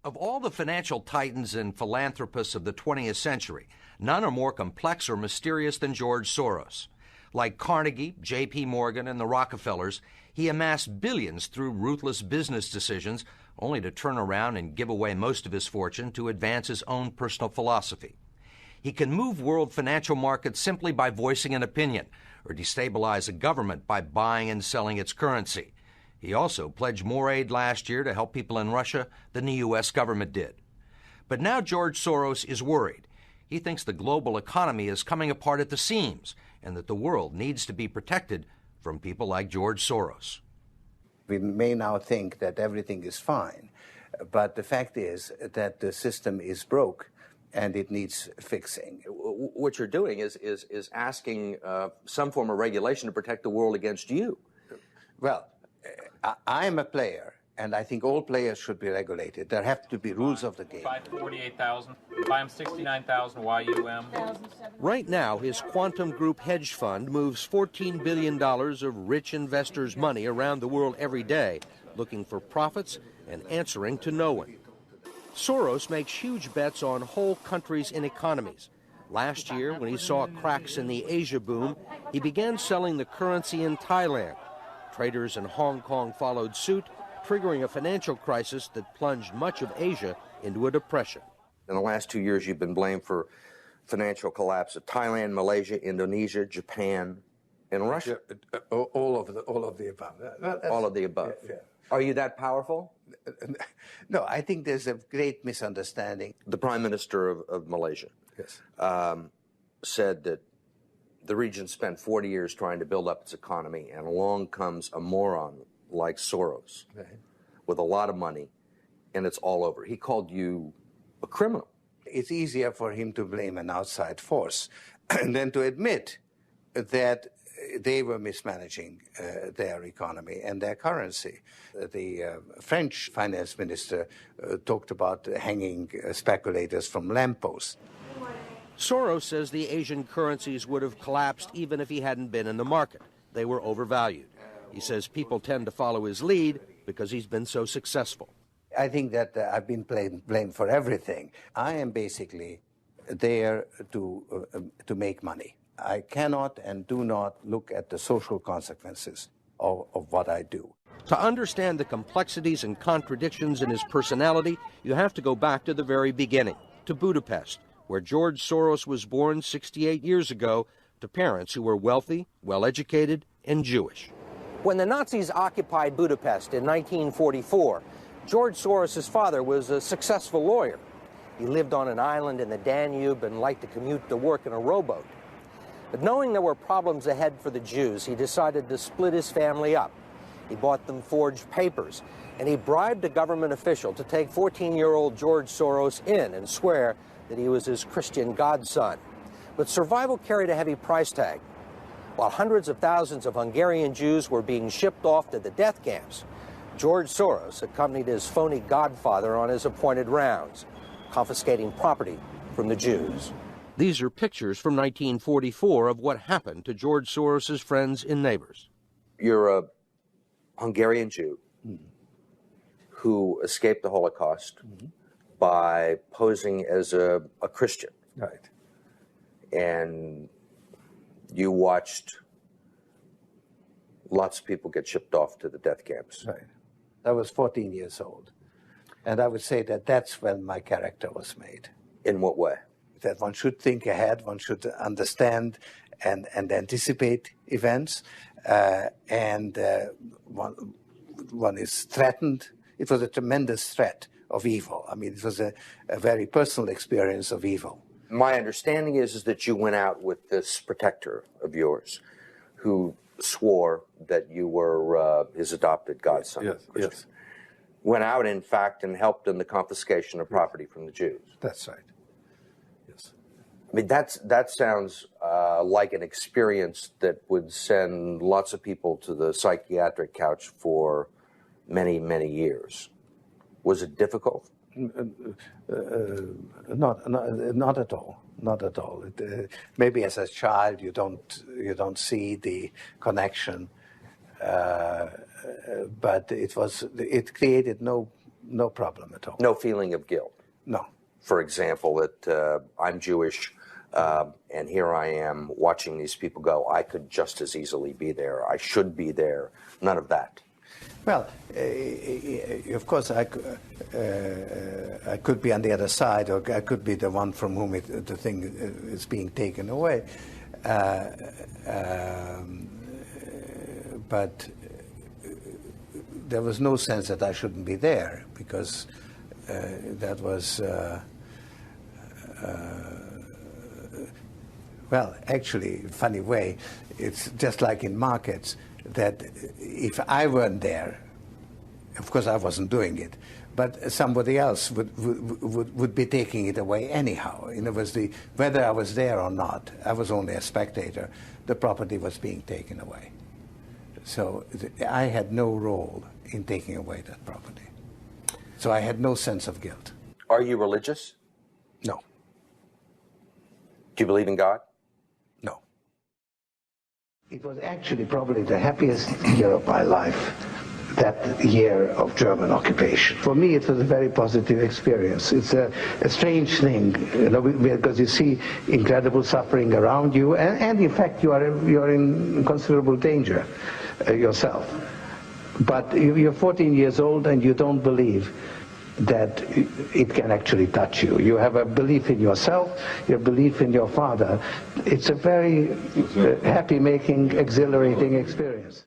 Of all the financial titans and philanthropists of the 20th century, none are more complex or mysterious than George Soros. Like Carnegie, J.P. Morgan, and the Rockefellers, he amassed billions through ruthless business decisions, only to turn around and give away most of his fortune to advance his own personal philosophy. He can move world financial markets simply by voicing an opinion, or destabilize a government by buying and selling its currency. He also pledged more aid last year to help people in Russia than the U.S. government did. But now George Soros is worried. He thinks the global economy is coming apart at the seams and that the world needs to be protected from people like George Soros. We may now think that everything is fine, but the fact is that the system is broke and it needs fixing. What you're doing is asking some form of regulation to protect the world against you. Well, I'm a player, and I think all players should be regulated. There have to be rules of the game. Buy 48,000. Buy him 69,000 YUM. Right now, his Quantum Group hedge fund moves $14 billion of rich investors' money around the world every day, looking for profits and answering to no one. Soros makes huge bets on whole countries and economies. Last year, when he saw cracks in the Asia boom, he began selling the currency in Thailand. Traders in Hong Kong followed suit, triggering a financial crisis that plunged much of Asia into a depression. In the last 2 years, you've been blamed for financial collapse of Thailand, Malaysia, Indonesia, Japan, and Russia. All of the above. All of the above. Yeah. Are you that powerful? No, I think there's a great misunderstanding. The Prime Minister of Malaysia said that the region spent 40 years trying to build up its economy, and along comes a moron like Soros with a lot of money, and it's all over. He called you a criminal. It's easier for him to blame an outside force than to admit that they were mismanaging their economy and their currency. The French finance minister talked about hanging speculators from lampposts. Soros says the Asian currencies would have collapsed even if he hadn't been in the market. They were overvalued. He says people tend to follow his lead because he's been so successful. I think that I've been blamed for everything. I am basically there to make money. I cannot and do not look at the social consequences of what I do. To understand the complexities and contradictions in his personality, you have to go back to the very beginning, to Budapest, where George Soros was born 68 years ago to parents who were wealthy, well-educated, and Jewish. When the Nazis occupied Budapest in 1944, George Soros' father was a successful lawyer. He lived on an island in the Danube and liked to commute to work in a rowboat. But knowing there were problems ahead for the Jews, he decided to split his family up. He bought them forged papers, and he bribed a government official to take 14-year-old George Soros in and swear that he was his Christian godson. But survival carried a heavy price tag. While hundreds of thousands of Hungarian Jews were being shipped off to the death camps, George Soros accompanied his phony godfather on his appointed rounds, confiscating property from the Jews. These are pictures from 1944 of what happened to George Soros' friends and neighbors. You're a Hungarian Jew who escaped the Holocaust by posing as a Christian. Right. And you watched lots of people get shipped off to the death camps. Right. I was 14 years old. And I would say that that's when my character was made. In what way? That one should think ahead, one should understand and anticipate events, and one is threatened. It was a tremendous threat of evil. I mean, it was a very personal experience of evil. My understanding is that you went out with this protector of yours who swore that you were his adopted godson. Yes. Went out, in fact, and helped in the confiscation of property from the Jews. That's right. Yes. I mean, that sounds like an experience that would send lots of people to the psychiatric couch for many, many years. Was it difficult? Not at all. Not at all. Maybe as a child you don't see the connection, but it created no no problem at all. No feeling of guilt. No. For example, that I'm Jewish, and here I am watching these people go, I could just as easily be there. I should be there. None of that. Well, of course, I could be on the other side, or I could be the one from whom the thing is being taken away. But there was no sense that I shouldn't be there, because that was, well, actually, funny way, it's just like in markets, that if I weren't there, of course I wasn't doing it, but somebody else would be taking it away anyhow. In other words, whether I was there or not, I was only a spectator, the property was being taken away. So I had no role in taking away that property. So I had no sense of guilt. Are you religious? No. Do you believe in God? No. It was actually probably the happiest year of my life, that year of German occupation. For me, it was a very positive experience. It's a strange thing, because you see incredible suffering around you, and in fact, you're in considerable danger yourself. But you're 14 years old and you don't believe that it can actually touch you. You have a belief in yourself, your belief in your father. It's a very happy-making, exhilarating experience.